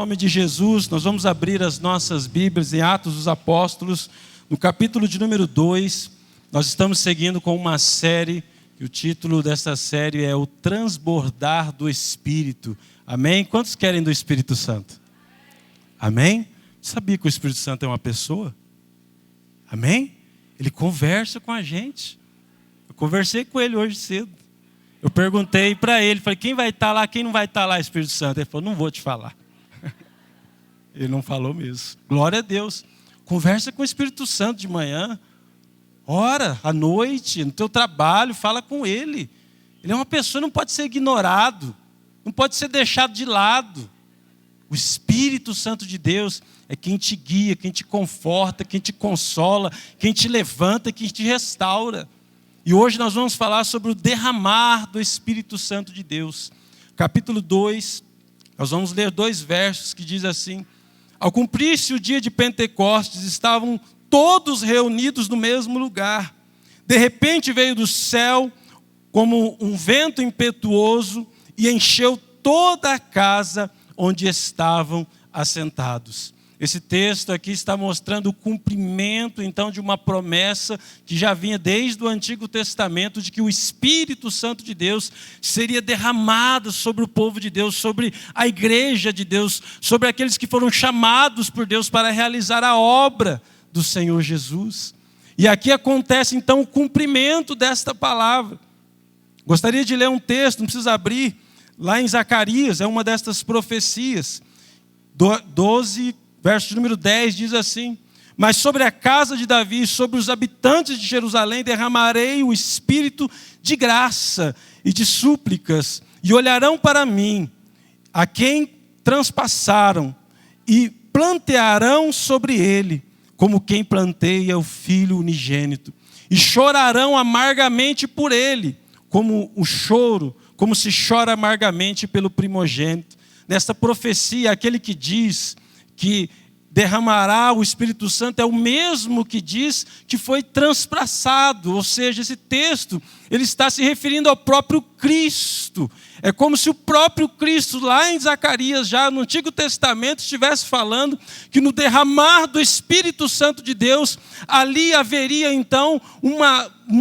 nome de Jesus, nós vamos abrir as nossas Bíblias em Atos dos Apóstolos, no capítulo de número 2. Nós estamos seguindo com uma série, e o título dessa série é O Transbordar do Espírito. Amém? Quantos querem do Espírito Santo? Amém? Sabia que o Espírito Santo é uma pessoa? Amém? Ele conversa com a gente. Eu conversei com ele hoje cedo. Eu perguntei para ele, falei, quem vai estar lá, quem não vai estar lá, Espírito Santo? Ele falou, não vou te falar. Ele não falou mesmo. Glória a Deus. Conversa com o Espírito Santo de manhã. Ora, à noite, no teu trabalho, fala com ele. Ele é uma pessoa, não pode ser ignorado. Não pode ser deixado de lado. O Espírito Santo de Deus é quem te guia, quem te conforta, quem te consola, quem te levanta, quem te restaura. E hoje nós vamos falar sobre o derramar do Espírito Santo de Deus. Capítulo 2, nós vamos ler 2 versos que diz assim: ao cumprir-se o dia de Pentecostes, estavam todos reunidos no mesmo lugar. De repente veio do céu como um vento impetuoso e encheu toda a casa onde estavam assentados. Esse texto aqui está mostrando o cumprimento, então, de uma promessa que já vinha desde o Antigo Testamento, de que o Espírito Santo de Deus seria derramado sobre o povo de Deus, sobre a igreja de Deus, sobre aqueles que foram chamados por Deus para realizar a obra do Senhor Jesus. E aqui acontece, então, o cumprimento desta palavra. Gostaria de ler um texto, não precisa abrir, lá em Zacarias, é uma destas profecias, 12, verso número 10 diz assim: mas sobre a casa de Davi, sobre os habitantes de Jerusalém, derramarei o espírito de graça e de súplicas, e olharão para mim, a quem transpassaram, e plantearão sobre ele, como quem planteia o filho unigênito, e chorarão amargamente por ele, como o choro, como se chora amargamente pelo primogênito. Nesta profecia, aquele que diz que derramará o Espírito Santo é o mesmo que diz que foi transpassado, ou seja, esse texto ele está se referindo ao próprio Cristo. É como se o próprio Cristo, lá em Zacarias, já no Antigo Testamento, estivesse falando que no derramar do Espírito Santo de Deus, ali haveria então um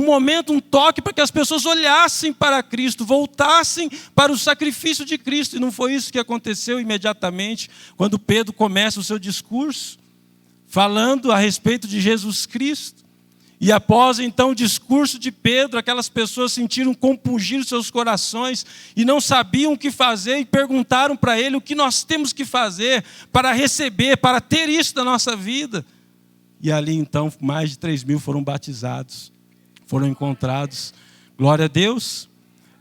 momento, um toque para que as pessoas olhassem para Cristo, voltassem para o sacrifício de Cristo. E não foi isso que aconteceu imediatamente, quando Pedro começa o seu discurso, falando a respeito de Jesus Cristo. E após então o discurso de Pedro, aquelas pessoas sentiram compungir seus corações e não sabiam o que fazer e perguntaram para ele o que nós temos que fazer para receber, para ter isso na nossa vida. E ali então mais de 3.000 foram batizados, foram encontrados. Glória a Deus.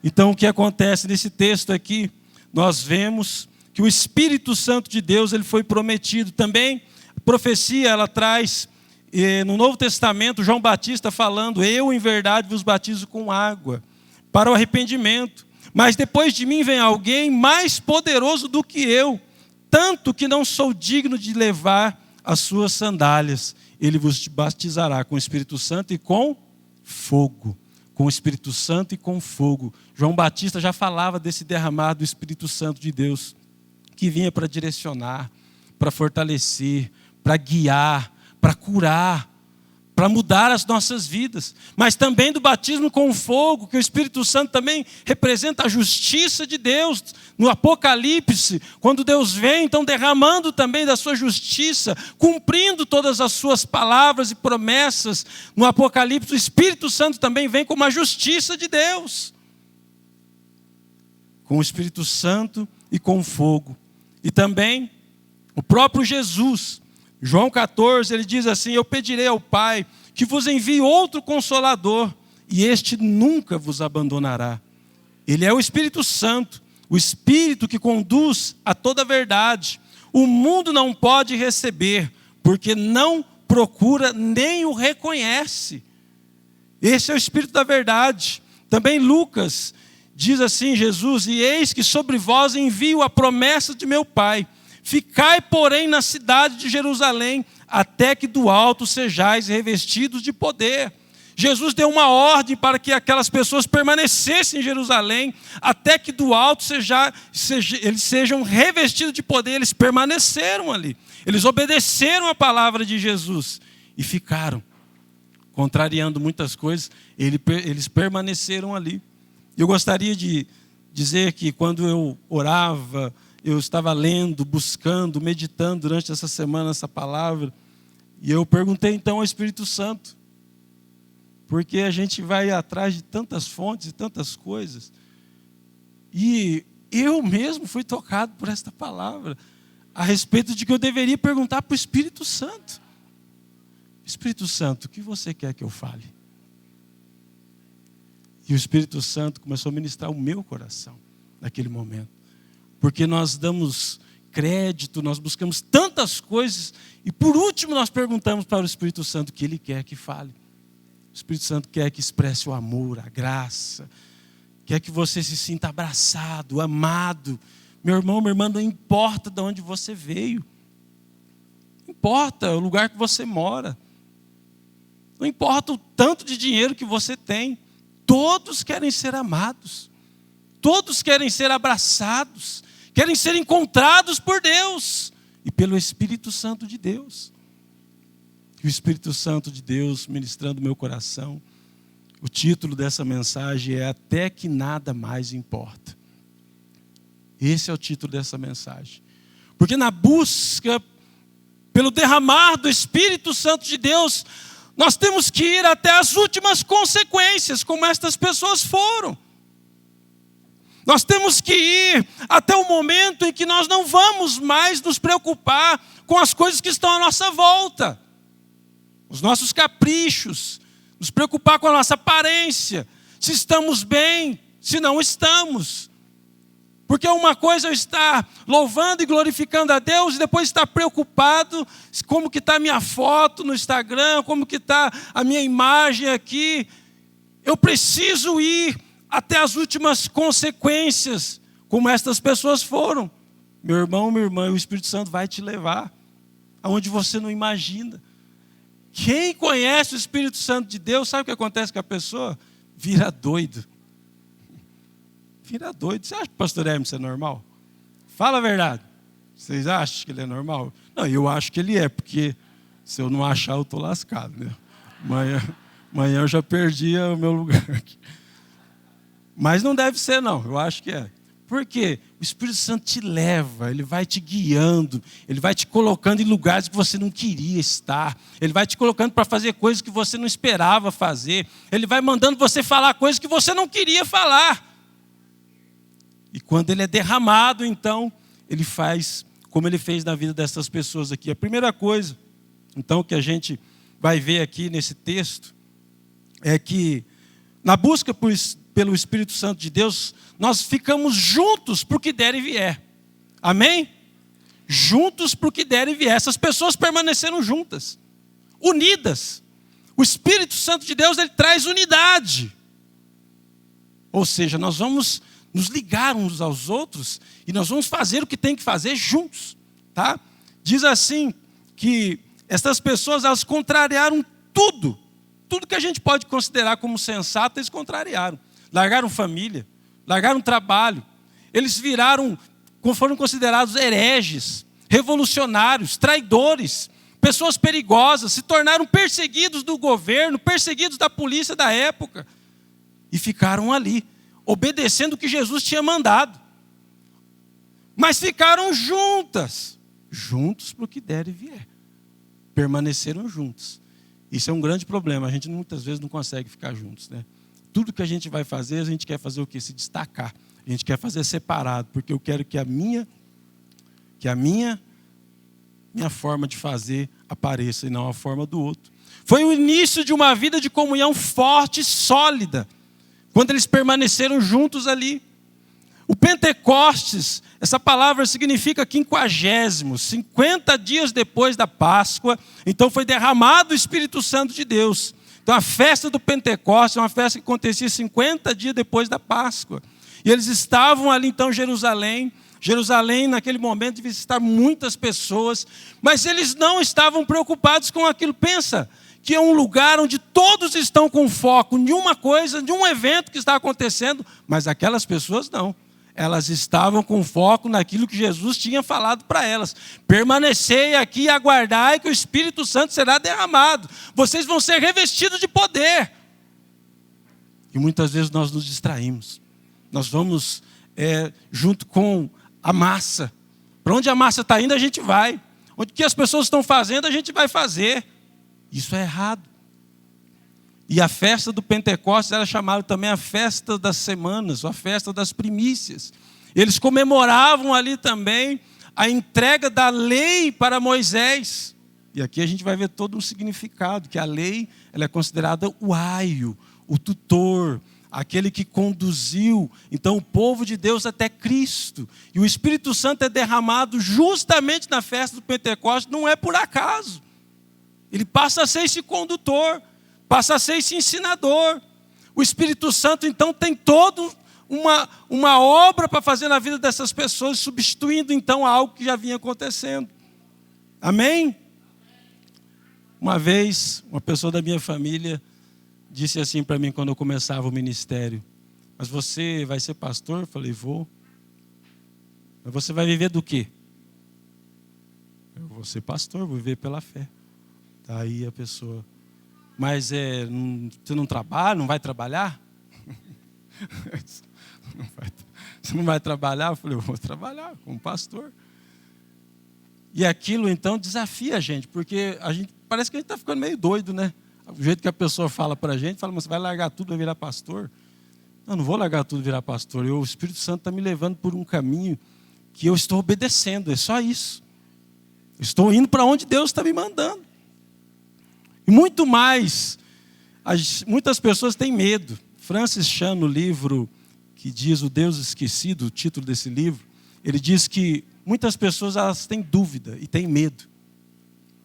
Então o que acontece nesse texto aqui? Nós vemos que o Espírito Santo de Deus ele foi prometido. Também a profecia ela traz... E no Novo Testamento, João Batista falando, eu em verdade vos batizo com água, para o arrependimento. Mas depois de mim vem alguém mais poderoso do que eu, tanto que não sou digno de levar as suas sandálias. Ele vos batizará com o Espírito Santo e com fogo. Com o Espírito Santo e com fogo. João Batista já falava desse derramar do Espírito Santo de Deus, que vinha para direcionar, para fortalecer, para guiar, para curar, para mudar as nossas vidas. Mas também do batismo com fogo, que o Espírito Santo também representa a justiça de Deus. No Apocalipse, quando Deus vem, então derramando também da sua justiça, cumprindo todas as suas palavras e promessas. No Apocalipse, o Espírito Santo também vem como a justiça de Deus. Com o Espírito Santo e com fogo. E também o próprio Jesus, João 14, ele diz assim: eu pedirei ao Pai que vos envie outro Consolador, e este nunca vos abandonará. Ele é o Espírito Santo, o Espírito que conduz a toda a verdade. O mundo não pode receber, porque não procura nem o reconhece. Esse é o Espírito da verdade. Também Lucas diz assim, Jesus: e eis que sobre vós envio a promessa de meu Pai. Ficai, porém, na cidade de Jerusalém, até que do alto sejais revestidos de poder. Jesus deu uma ordem para que aquelas pessoas permanecessem em Jerusalém, até que do alto eles sejam revestidos de poder. Eles permaneceram ali. Eles obedeceram a palavra de Jesus e ficaram, contrariando muitas coisas. Eles permaneceram ali. Eu gostaria de dizer que quando eu orava, eu estava lendo, buscando, meditando durante essa semana essa palavra, e eu perguntei então ao Espírito Santo, porque a gente vai atrás de tantas fontes e tantas coisas, e eu mesmo fui tocado por esta palavra, a respeito de que eu deveria perguntar para o Espírito Santo: Espírito Santo, o que você quer que eu fale? E o Espírito Santo começou a ministrar o meu coração naquele momento. Porque nós damos crédito, nós buscamos tantas coisas, e por último nós perguntamos para o Espírito Santo o que Ele quer que fale. O Espírito Santo quer que expresse o amor, a graça, quer que você se sinta abraçado, amado. Meu irmão, minha irmã, não importa de onde você veio, não importa o lugar que você mora, não importa o tanto de dinheiro que você tem, todos querem ser amados, todos querem ser abraçados, querem ser encontrados por Deus e pelo Espírito Santo de Deus. E o Espírito Santo de Deus ministrando meu coração, o título dessa mensagem é Até que Nada Mais Importa. Esse é o título dessa mensagem. Porque na busca pelo derramar do Espírito Santo de Deus, nós temos que ir até as últimas consequências, como estas pessoas foram. Nós temos que ir até o momento em que nós não vamos mais nos preocupar com as coisas que estão à nossa volta. Os nossos caprichos, nos preocupar com a nossa aparência, se estamos bem, se não estamos. Porque uma coisa é eu estar louvando e glorificando a Deus e depois estar preocupado como que está a minha foto no Instagram, como que está a minha imagem aqui. Eu preciso ir até as últimas consequências, como estas pessoas foram. Meu irmão, minha irmã, o Espírito Santo vai te levar aonde você não imagina. Quem conhece o Espírito Santo de Deus, sabe o que acontece com a pessoa? Vira doido. Vira doido. Você acha que o pastor Hermes é normal? Fala a verdade. Vocês acham que ele é normal? Não, eu acho que ele é, porque se eu não achar, eu estou lascado, né? Amanhã eu já perdi o meu lugar aqui. Mas não deve ser, não. Eu acho que é. Por quê? O Espírito Santo te leva, ele vai te guiando, ele vai te colocando em lugares que você não queria estar, ele vai te colocando para fazer coisas que você não esperava fazer, ele vai mandando você falar coisas que você não queria falar. E quando ele é derramado, então, ele faz como ele fez na vida dessas pessoas aqui. A primeira coisa, então, que a gente vai ver aqui nesse texto, é que na busca pelo Espírito Santo de Deus, nós ficamos juntos para o que der e vier. Amém? Juntos para o que der e vier. Essas pessoas permaneceram juntas, unidas. O Espírito Santo de Deus, ele traz unidade. Ou seja, nós vamos nos ligar uns aos outros e nós vamos fazer o que tem que fazer juntos, tá? Diz assim que essas pessoas, elas contrariaram tudo que a gente pode considerar como sensato, eles contrariaram. Largaram família, largaram trabalho, eles foram considerados hereges, revolucionários, traidores, pessoas perigosas, se tornaram perseguidos do governo, perseguidos da polícia da época, e ficaram ali, obedecendo o que Jesus tinha mandado. Mas ficaram juntos para o que der e vier. Permaneceram juntos. Isso é um grande problema, a gente muitas vezes não consegue ficar juntos, né? Tudo que a gente vai fazer, a gente quer fazer o quê? Se destacar. A gente quer fazer separado, porque eu quero que a minha forma de fazer apareça e não a forma do outro. Foi o início de uma vida de comunhão forte e sólida, quando eles permaneceram juntos ali. O Pentecostes, essa palavra significa 50º, 50 dias depois da Páscoa, então foi derramado o Espírito Santo de Deus. Então a festa do Pentecostes é uma festa que acontecia 50 dias depois da Páscoa. E eles estavam ali então em Jerusalém. Jerusalém naquele momento devia estar muitas pessoas, mas eles não estavam preocupados com aquilo. Pensa que é um lugar onde todos estão com foco em uma coisa, de um evento que está acontecendo, mas aquelas pessoas não. Elas estavam com foco naquilo que Jesus tinha falado para elas. Permanecei aqui e aguardai que o Espírito Santo será derramado. Vocês vão ser revestidos de poder. E muitas vezes nós nos distraímos. Nós vamos junto com a massa. Para onde a massa está indo, a gente vai. O que as pessoas estão fazendo, a gente vai fazer. Isso é errado. E a festa do Pentecostes era chamada também a festa das semanas, ou a festa das primícias. Eles comemoravam ali também a entrega da lei para Moisés. E aqui a gente vai ver todo um significado, que a lei ela é considerada o aio, o tutor, aquele que conduziu, então, o povo de Deus até Cristo. E o Espírito Santo é derramado justamente na festa do Pentecostes, não é por acaso. Ele passa a ser esse condutor, passa a ser esse ensinador. O Espírito Santo, então, tem toda uma obra para fazer na vida dessas pessoas, substituindo, então, algo que já vinha acontecendo. Amém? Uma vez, uma pessoa da minha família disse assim para mim, quando eu começava o ministério: mas você vai ser pastor? Eu falei: vou. Mas você vai viver do quê? Eu vou ser pastor, vou viver pela fé. Aí a pessoa: mas você não trabalha, não vai trabalhar? Você não vai trabalhar? Eu falei: eu vou trabalhar como pastor. E aquilo então desafia a gente, porque parece que a gente está ficando meio doido, né? O jeito que a pessoa fala para a gente, fala: mas você vai largar tudo, vai virar pastor? Não vou largar tudo e virar pastor. O Espírito Santo está me levando por um caminho que eu estou obedecendo, é só isso. Estou indo para onde Deus está me mandando. E muito mais, muitas pessoas têm medo. Francis Chan, no livro que diz O Deus Esquecido, o título desse livro, ele diz que muitas pessoas elas têm dúvida e têm medo.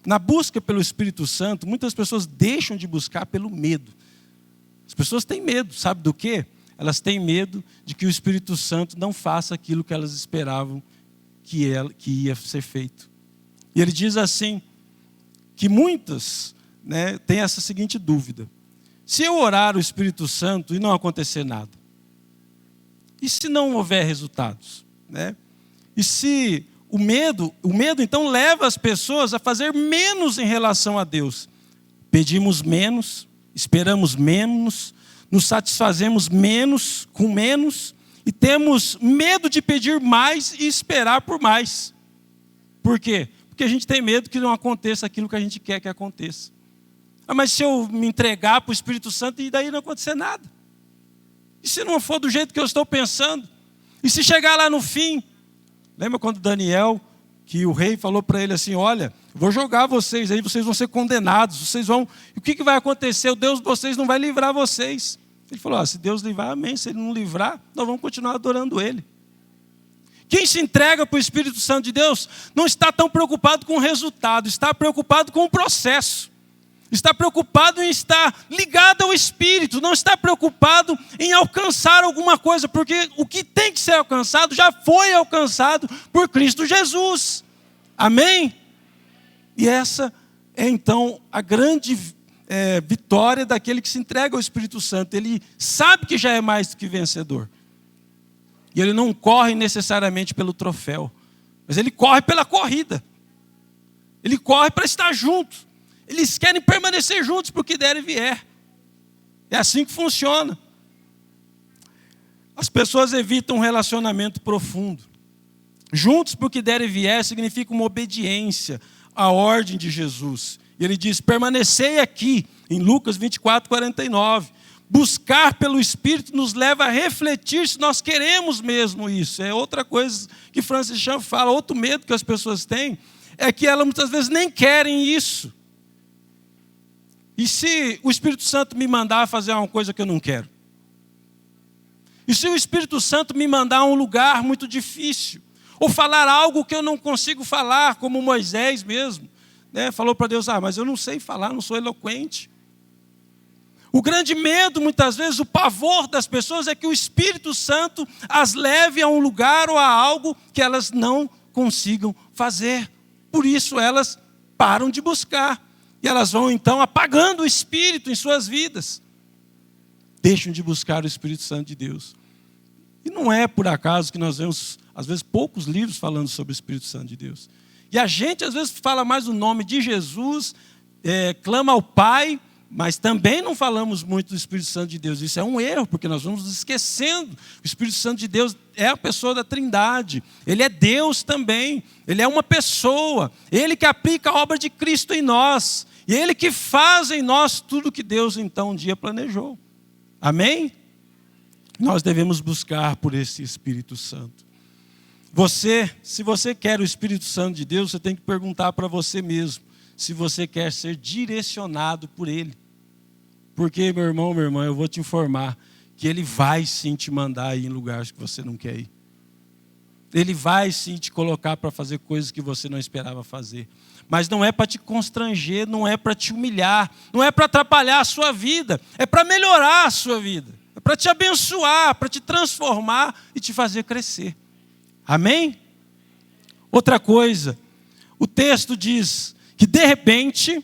Na busca pelo Espírito Santo, muitas pessoas deixam de buscar pelo medo. As pessoas têm medo, sabe do quê? Elas têm medo de que o Espírito Santo não faça aquilo que elas esperavam que ia ser feito. E ele diz assim, que muitas têm essa seguinte dúvida: se eu orar o Espírito Santo e não acontecer nada? E se não houver resultados? E se o medo então leva as pessoas a fazer menos em relação a Deus. Pedimos menos, esperamos menos, nos satisfazemos menos, com menos, e temos medo de pedir mais e esperar por mais. Por quê? Porque a gente tem medo que não aconteça aquilo que a gente quer que aconteça. Mas se eu me entregar para o Espírito Santo e daí não acontecer nada? E se não for do jeito que eu estou pensando? E se chegar lá no fim? Lembra quando Daniel, que o rei falou para ele assim: olha, vou jogar vocês aí, vocês vão ser condenados, vocês vão... E o que vai acontecer? O Deus de vocês não vai livrar vocês. Ele falou: se Deus livrar, amém. Se Ele não livrar, nós vamos continuar adorando Ele. Quem se entrega para o Espírito Santo de Deus não está tão preocupado com o resultado, está preocupado com o processo. Está preocupado em estar ligado ao Espírito, não está preocupado em alcançar alguma coisa, porque o que tem que ser alcançado já foi alcançado por Cristo Jesus. Amém? E essa é então a grande vitória daquele que se entrega ao Espírito Santo. Ele sabe que já é mais do que vencedor. E ele não corre necessariamente pelo troféu, mas ele corre pela corrida. Ele corre para estar junto. Eles querem permanecer juntos para o que der e vier. É assim que funciona. As pessoas evitam um relacionamento profundo. Juntos para o que der e vier significa uma obediência à ordem de Jesus. E ele diz: permanecei aqui, em Lucas 24:49. Buscar pelo Espírito nos leva a refletir se nós queremos mesmo isso. É outra coisa que Francis Chan fala, outro medo que as pessoas têm, é que elas muitas vezes nem querem isso. E se o Espírito Santo me mandar fazer uma coisa que eu não quero? E se o Espírito Santo me mandar a um lugar muito difícil? Ou falar algo que eu não consigo falar, como Moisés mesmo, falou para Deus: mas eu não sei falar, não sou eloquente. O grande medo, muitas vezes, o pavor das pessoas é que o Espírito Santo as leve a um lugar ou a algo que elas não consigam fazer. Por isso elas param de buscar. E elas vão então apagando o Espírito em suas vidas. Deixam de buscar o Espírito Santo de Deus. E não é por acaso que nós vemos, às vezes, poucos livros falando sobre o Espírito Santo de Deus. E a gente, às vezes, fala mais o nome de Jesus, clama ao Pai, mas também não falamos muito do Espírito Santo de Deus. Isso é um erro, porque nós vamos nos esquecendo. O Espírito Santo de Deus é a pessoa da Trindade. Ele é Deus também. Ele é uma pessoa. Ele que aplica a obra de Cristo em nós. E Ele que faz em nós tudo que Deus, então, um dia planejou. Amém? Nós devemos buscar por esse Espírito Santo. Se você quer o Espírito Santo de Deus, você tem que perguntar para você mesmo se você quer ser direcionado por Ele. Porque, meu irmão, minha irmã, eu vou te informar que Ele vai sim te mandar ir em lugares que você não quer ir. Ele vai sim te colocar para fazer coisas que você não esperava fazer. Mas não é para te constranger, não é para te humilhar, não é para atrapalhar a sua vida, é para melhorar a sua vida, é para te abençoar, para te transformar e te fazer crescer. Amém? Outra coisa, o texto diz que de repente,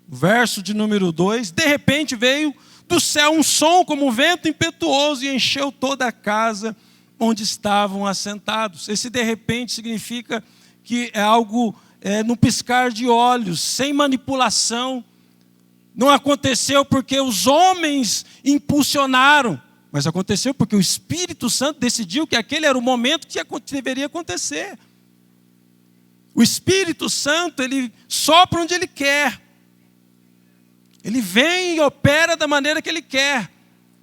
verso de número 2, de repente veio do céu um som como um vento impetuoso e encheu toda a casa onde estavam assentados. Esse de repente significa que é algo no piscar de olhos, sem manipulação. Não aconteceu porque os homens impulsionaram, mas aconteceu porque o Espírito Santo decidiu que aquele era o momento que deveria acontecer. O Espírito Santo, ele sopra onde ele quer. Ele vem e opera da maneira que ele quer,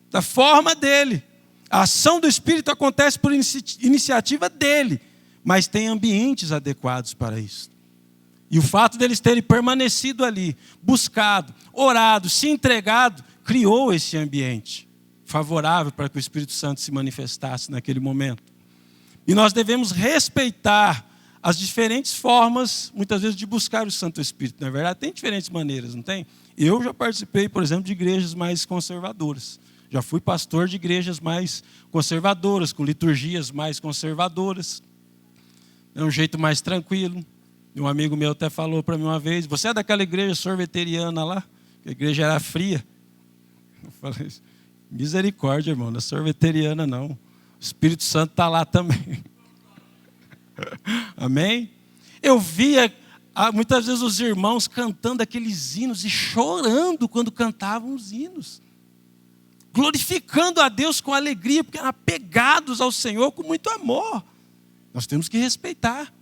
da forma dele. A ação do Espírito acontece por iniciativa dele, mas tem ambientes adequados para isso. E o fato deles terem permanecido ali, buscado, orado, se entregado, criou esse ambiente favorável para que o Espírito Santo se manifestasse naquele momento. E nós devemos respeitar as diferentes formas, muitas vezes, de buscar o Santo Espírito. Na verdade, tem diferentes maneiras, não tem? Eu já participei, por exemplo, de igrejas mais conservadoras. Já fui pastor de igrejas mais conservadoras, com liturgias mais conservadoras. É um jeito mais tranquilo. Um amigo meu até falou para mim uma vez: você é daquela igreja sorveteriana lá? A igreja era fria. Eu falei: misericórdia, irmão, não é sorveteriana não. O Espírito Santo está lá também. Amém? Eu via muitas vezes os irmãos cantando aqueles hinos e chorando quando cantavam os hinos, glorificando a Deus com alegria, porque eram apegados ao Senhor com muito amor. Nós temos que respeitar.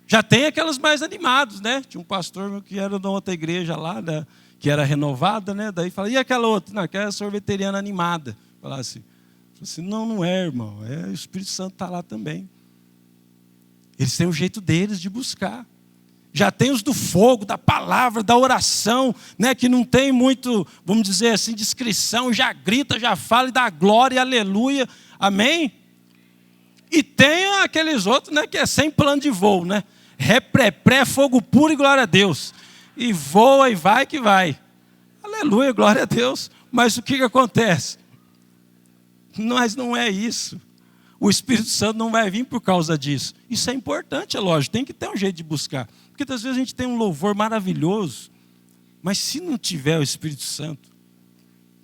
Já tem aquelas mais animados, né? Tinha um pastor que era de outra igreja lá, né? Que era renovada, né? Daí fala: e aquela outra? Não, aquela sorveteriana animada. Falar assim, não é, irmão, o Espírito Santo está lá também. Eles têm o jeito deles de buscar. Já tem os do fogo, da palavra, da oração, né, que não tem muito, vamos dizer assim, discrição, já grita, já fala e dá glória, aleluia, amém? E tem aqueles outros, né, que é sem plano de voo, né? Pré, fogo puro e glória a Deus. E voa e vai que vai. Aleluia, glória a Deus. Mas o que acontece? Mas não é isso. O Espírito Santo não vai vir por causa disso. Isso é importante, é lógico, tem que ter um jeito de buscar. Porque às vezes a gente tem um louvor maravilhoso, mas se não tiver o Espírito Santo,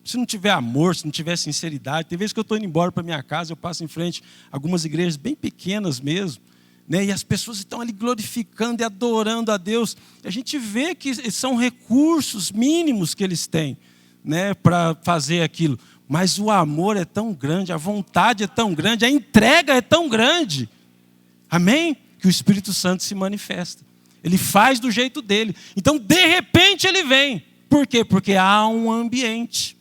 se não tiver amor, se não tiver sinceridade, tem vezes que eu estou indo embora para minha casa, eu passo em frente a algumas igrejas bem pequenas mesmo, né, e as pessoas estão ali glorificando e adorando a Deus. A gente vê que são recursos mínimos que eles têm, né, para fazer aquilo. Mas o amor é tão grande, a vontade é tão grande, a entrega é tão grande. Amém? Que o Espírito Santo se manifesta. Ele faz do jeito dele. Então, de repente, ele vem. Por quê? Porque há um ambiente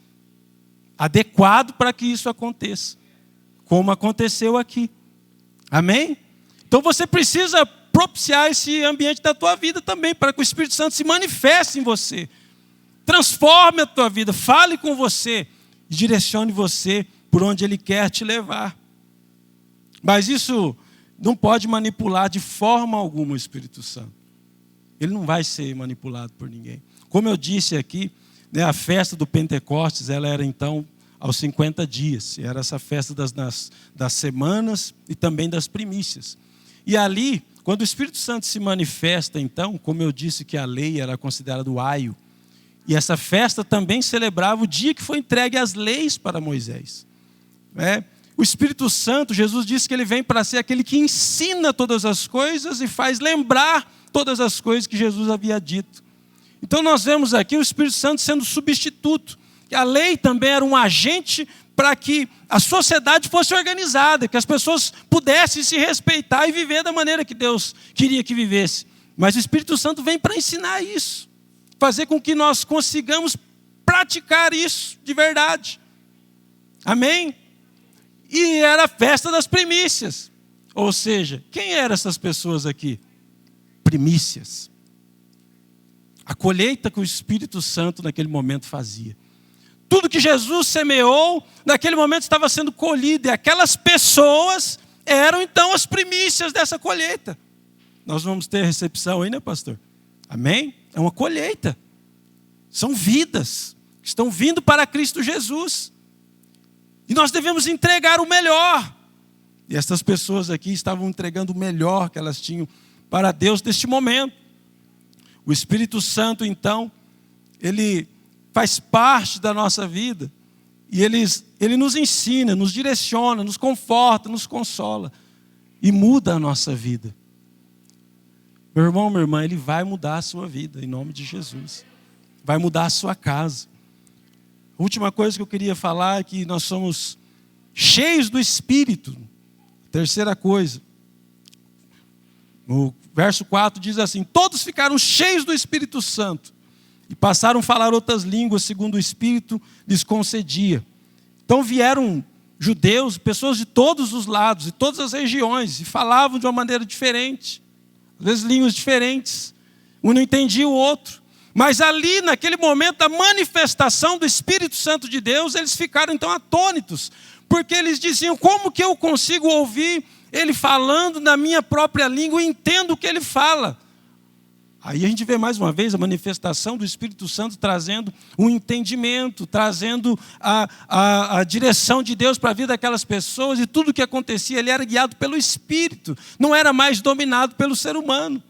adequado para que isso aconteça. Como aconteceu aqui. Amém? Então, você precisa propiciar esse ambiente da tua vida também, para que o Espírito Santo se manifeste em você. Transforme a tua vida, fale com você. E direcione você por onde Ele quer te levar. Mas isso não pode manipular de forma alguma o Espírito Santo. Ele não vai ser manipulado por ninguém. Como eu disse aqui, né, a festa do Pentecostes, ela era então aos 50 dias. Era essa festa das semanas e também das primícias. E ali quando o Espírito Santo se manifesta, então, como eu disse que a lei era considerada o aio, e essa festa também celebrava o dia que foi entregue as leis para Moisés. O Espírito Santo, Jesus disse que ele vem para ser aquele que ensina todas as coisas e faz lembrar todas as coisas que Jesus havia dito. Então nós vemos aqui o Espírito Santo sendo substituto. A lei também era um agente para que a sociedade fosse organizada, que as pessoas pudessem se respeitar e viver da maneira que Deus queria que vivesse. Mas o Espírito Santo vem para ensinar isso, fazer com que nós consigamos praticar isso de verdade. Amém? E era a festa das primícias. Ou seja, quem eram essas pessoas aqui? Primícias. A colheita que o Espírito Santo naquele momento fazia. Tudo que Jesus semeou, naquele momento estava sendo colhido. E aquelas pessoas eram então as primícias dessa colheita. Nós vamos ter recepção aí, né, pastor? Amém? É uma colheita. São vidas que estão vindo para Cristo Jesus. E nós devemos entregar o melhor. E essas pessoas aqui estavam entregando o melhor que elas tinham para Deus neste momento. O Espírito Santo, então, ele faz parte da nossa vida. E ele nos ensina, nos direciona, nos conforta, nos consola. E muda a nossa vida. Meu irmão, minha irmã, ele vai mudar a sua vida, em nome de Jesus. Vai mudar a sua casa. A última coisa que eu queria falar é que nós somos cheios do Espírito. Terceira coisa. No verso 4 diz assim: todos ficaram cheios do Espírito Santo e passaram a falar outras línguas segundo o Espírito lhes concedia. Então vieram judeus, pessoas de todos os lados, e todas as regiões, e falavam de uma maneira diferente. Às vezes línguas diferentes. Um não entendia o outro. Mas ali, naquele momento da manifestação do Espírito Santo de Deus, eles ficaram então atônitos. Porque eles diziam: como que eu consigo ouvir ele falando na minha própria língua e entendo o que ele fala? Aí a gente vê mais uma vez a manifestação do Espírito Santo trazendo um entendimento, trazendo a direção de Deus para a vida daquelas pessoas. E tudo o que acontecia, ele era guiado pelo Espírito. Não era mais dominado pelo ser humano.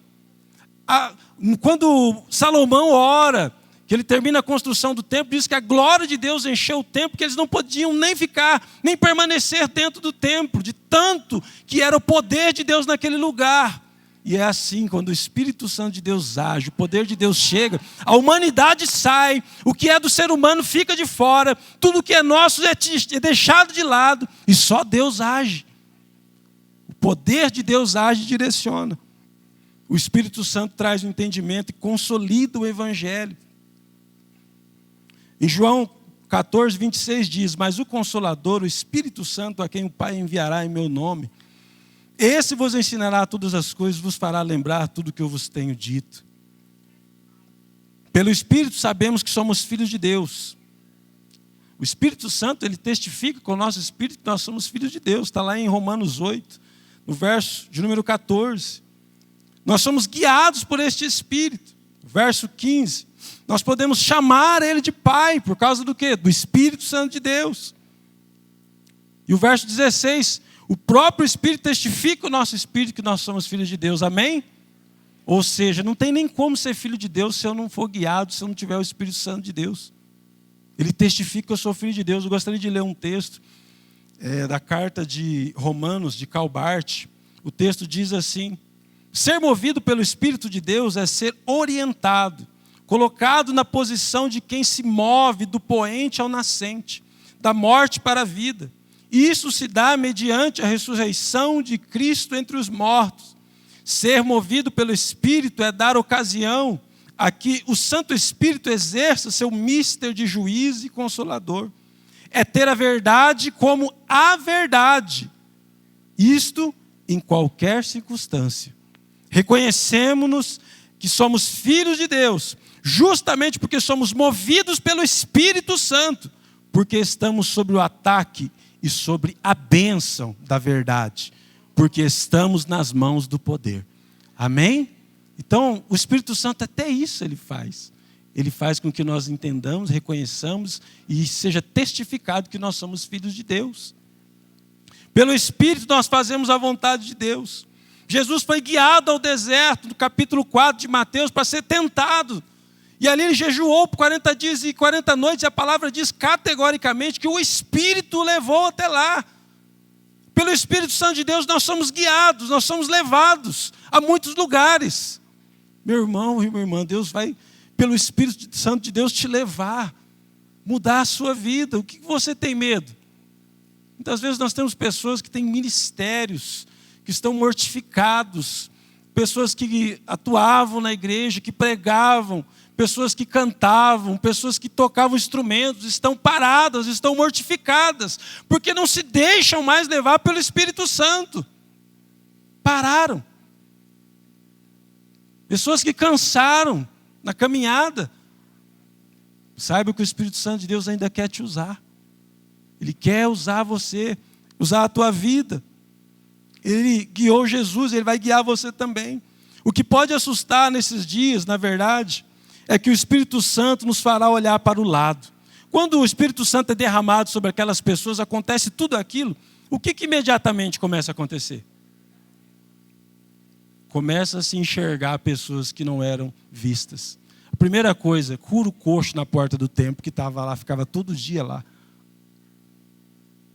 Quando Salomão ora, que ele termina a construção do templo, diz que a glória de Deus encheu o templo, que eles não podiam nem ficar, nem permanecer dentro do templo, de tanto que era o poder de Deus naquele lugar. E é assim, quando o Espírito Santo de Deus age, o poder de Deus chega, a humanidade sai, o que é do ser humano fica de fora, tudo que é nosso é deixado de lado, e só Deus age. O poder de Deus age e direciona. O Espírito Santo traz o entendimento e consolida o Evangelho. Em João 14, 26 diz: mas o Consolador, o Espírito Santo, a quem o Pai enviará em meu nome, esse vos ensinará todas as coisas, vos fará lembrar tudo o que eu vos tenho dito. Pelo Espírito sabemos que somos filhos de Deus. O Espírito Santo, ele testifica com o nosso espírito que nós somos filhos de Deus. Está lá em Romanos 8, no verso de número 14. Nós somos guiados por este Espírito. Verso 15. Nós podemos chamar ele de Pai, por causa do quê? Do Espírito Santo de Deus. E o verso 16. O próprio Espírito testifica o nosso espírito que nós somos filhos de Deus. Amém? Ou seja, não tem nem como ser filho de Deus se eu não for guiado, se eu não tiver o Espírito Santo de Deus. Ele testifica que eu sou filho de Deus. Eu gostaria de ler um texto da carta de Romanos, de Calbart. O texto diz assim: ser movido pelo Espírito de Deus é ser orientado, colocado na posição de quem se move do poente ao nascente, da morte para a vida. Isso se dá mediante a ressurreição de Cristo entre os mortos. Ser movido pelo Espírito é dar ocasião a que o Santo Espírito exerça seu mister de juiz e consolador. É ter a verdade como a verdade. Isto em qualquer circunstância. Reconhecemos-nos que somos filhos de Deus, justamente porque somos movidos pelo Espírito Santo, porque estamos sob o ataque e sobre a bênção da verdade, porque estamos nas mãos do poder. Amém? Então, o Espírito Santo até isso ele faz. Ele faz com que nós entendamos, reconheçamos e seja testificado que nós somos filhos de Deus. Pelo Espírito nós fazemos a vontade de Deus. Jesus foi guiado ao deserto, no capítulo 4 de Mateus, para ser tentado. E ali ele jejuou por 40 dias e 40 noites, e a palavra diz categoricamente que o Espírito o levou até lá. Pelo Espírito Santo de Deus nós somos guiados, nós somos levados a muitos lugares. Meu irmão e minha irmã, Deus vai, pelo Espírito Santo de Deus, te levar, mudar a sua vida. O que você tem medo? Muitas vezes nós temos pessoas que têm ministérios, que estão mortificados, pessoas que atuavam na igreja, que pregavam, pessoas que cantavam, pessoas que tocavam instrumentos, estão paradas, estão mortificadas, porque não se deixam mais levar pelo Espírito Santo. Pararam. Pessoas que cansaram na caminhada. Saiba que o Espírito Santo de Deus ainda quer te usar. Ele quer usar você, usar a tua vida. Ele guiou Jesus, ele vai guiar você também. O que pode assustar nesses dias, na verdade, é que o Espírito Santo nos fará olhar para o lado. Quando o Espírito Santo é derramado sobre aquelas pessoas, acontece tudo aquilo, o que imediatamente começa a acontecer? Começa a se enxergar pessoas que não eram vistas. A primeira coisa, cura o coxo na porta do templo, que estava lá, ficava todo dia lá.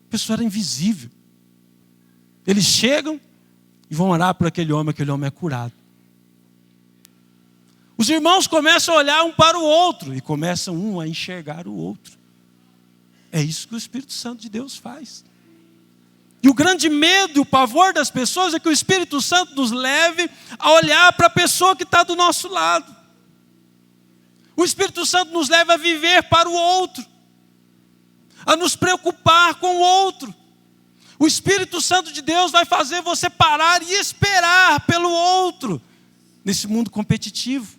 A pessoa era invisível. Eles chegam e vão orar por aquele homem é curado. Os irmãos começam a olhar um para o outro e começam um a enxergar o outro. É isso que o Espírito Santo de Deus faz. E o grande medo e o pavor das pessoas é que o Espírito Santo nos leve a olhar para a pessoa que está do nosso lado. O Espírito Santo nos leva a viver para o outro, a nos preocupar com o outro. O Espírito Santo de Deus vai fazer você parar e esperar pelo outro nesse mundo competitivo.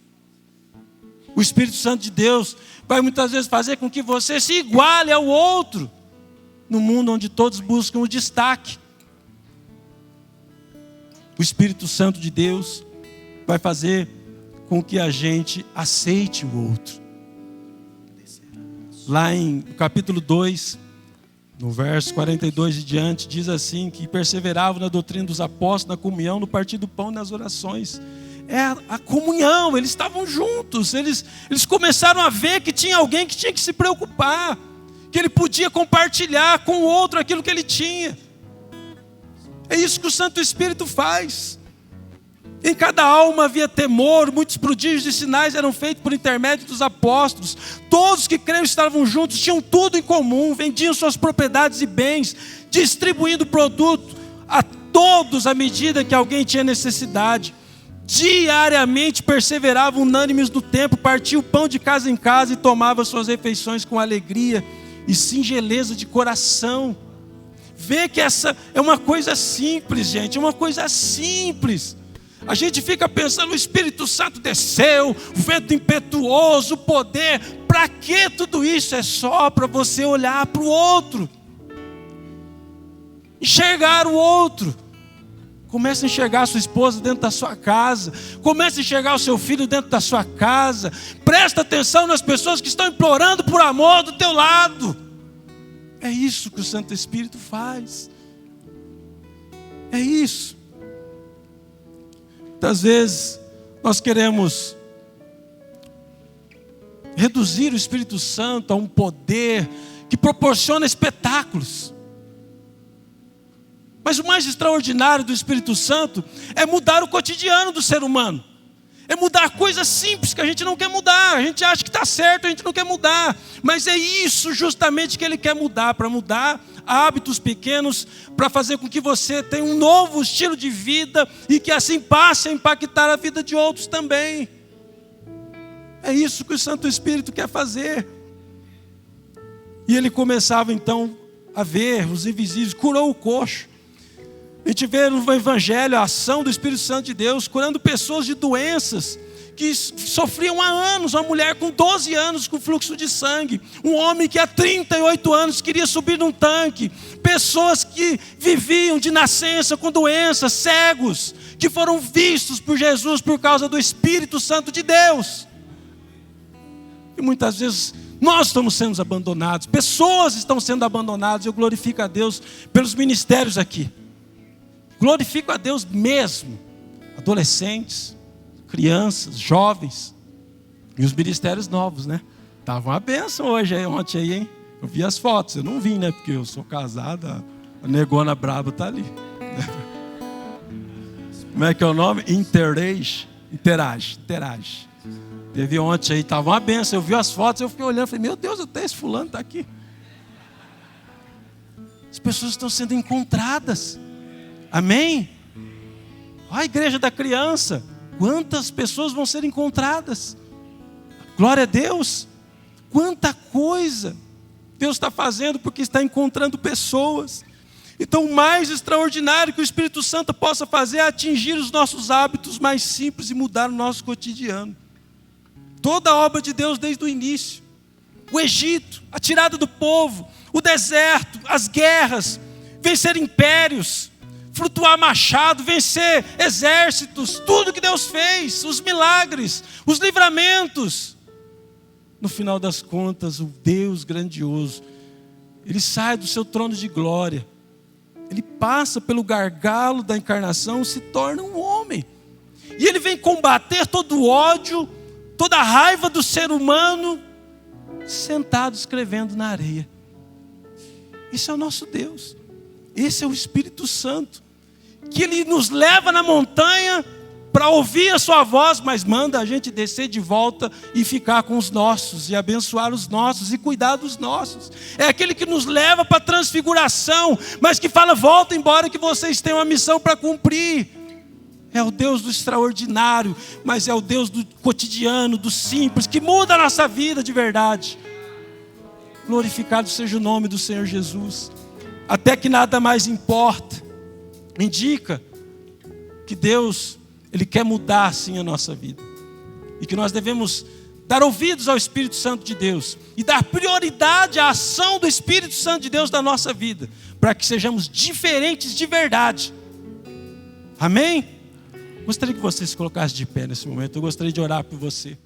O Espírito Santo de Deus vai muitas vezes fazer com que você se iguale ao outro no mundo onde todos buscam o destaque. O Espírito Santo de Deus vai fazer com que a gente aceite o outro. Lá em capítulo 2, no verso 42 e diante, diz assim, que perseveravam na doutrina dos apóstolos, na comunhão, no partir do pão e nas orações. É a comunhão, eles estavam juntos, eles começaram a ver que tinha alguém que tinha que se preocupar, que ele podia compartilhar com o outro aquilo que ele tinha. É isso que o Santo Espírito faz. Em cada alma havia temor, muitos prodígios e sinais eram feitos por intermédio dos apóstolos. Todos que creram estavam juntos, tinham tudo em comum, vendiam suas propriedades e bens, distribuindo produto a todos à medida que alguém tinha necessidade. Diariamente perseveravam unânimes no templo, partiam o pão de casa em casa e tomavam suas refeições com alegria e singeleza de coração. Vê que essa é uma coisa simples, gente, é uma coisa simples. A gente fica pensando, o Espírito Santo desceu, o vento impetuoso, o poder. Para que tudo isso? É só para você olhar para o outro, enxergar o outro. Comece a enxergar a sua esposa dentro da sua casa. Comece a enxergar o seu filho dentro da sua casa. Presta atenção nas pessoas que estão implorando por amor do teu lado. É isso que o Santo Espírito faz. É isso. Muitas vezes nós queremos reduzir o Espírito Santo a um poder que proporciona espetáculos. Mas o mais extraordinário do Espírito Santo é mudar o cotidiano do ser humano. É mudar coisas simples que a gente não quer mudar. A gente acha que está certo, a gente não quer mudar. Mas é isso justamente que Ele quer mudar. Para mudar hábitos pequenos, para fazer com que você tenha um novo estilo de vida e que assim passe a impactar a vida de outros também. É isso que o Santo Espírito quer fazer. E ele começava então a ver os invisíveis, curou o coxo. A gente vê no Evangelho a ação do Espírito Santo de Deus, curando pessoas de doenças que sofriam há anos. Uma mulher com 12 anos com fluxo de sangue, um homem que há 38 anos queria subir num tanque, pessoas que viviam de nascença com doenças, cegos, que foram vistos por Jesus por causa do Espírito Santo de Deus. E muitas vezes nós estamos sendo abandonados, pessoas estão sendo abandonadas. Eu glorifico a Deus pelos ministérios aqui. Glorifico a Deus mesmo. adolescentes, crianças, jovens e os ministérios novos, né? Tava uma bênção hoje, ontem aí, hein? Eu vi as fotos, eu não vi, né? Porque eu sou casado, a negona braba tá ali. Como é que é o nome? Interage. Teve ontem aí, tava uma bênção. Eu vi as fotos, eu fiquei olhando, falei, meu Deus, até esse fulano está aqui. As pessoas estão sendo encontradas. Amém? Olha a igreja da criança. Quantas pessoas vão ser encontradas? Glória a Deus. Quanta coisa Deus está fazendo porque está encontrando pessoas. Então, o mais extraordinário que o Espírito Santo possa fazer é atingir os nossos hábitos mais simples e mudar o nosso cotidiano. Toda a obra de Deus desde o início. O Egito, a tirada do povo, o deserto, as guerras, vencer impérios, flutuar machado, vencer exércitos, tudo que Deus fez, os milagres, os livramentos. No final das contas, o Deus grandioso, Ele sai do seu trono de glória, Ele passa pelo gargalo da encarnação, se torna um homem. E Ele vem combater todo o ódio, toda a raiva do ser humano, sentado escrevendo na areia. Esse é o nosso Deus. Esse é o Espírito Santo, que Ele nos leva na montanha para ouvir a sua voz, mas manda a gente descer de volta e ficar com os nossos, e abençoar os nossos, e cuidar dos nossos. É aquele que nos leva para a transfiguração, mas que fala, volta embora que vocês têm uma missão para cumprir. É o Deus do extraordinário, mas é o Deus do cotidiano, do simples, que muda a nossa vida de verdade. Glorificado seja o nome do Senhor Jesus. Até que nada mais importa. Indica que Deus, Ele quer mudar sim a nossa vida. E que nós devemos dar ouvidos ao Espírito Santo de Deus. E dar prioridade à ação do Espírito Santo de Deus na nossa vida. Para que sejamos diferentes de verdade. Amém? Gostaria que você se colocasse de pé nesse momento. Eu gostaria de orar por você.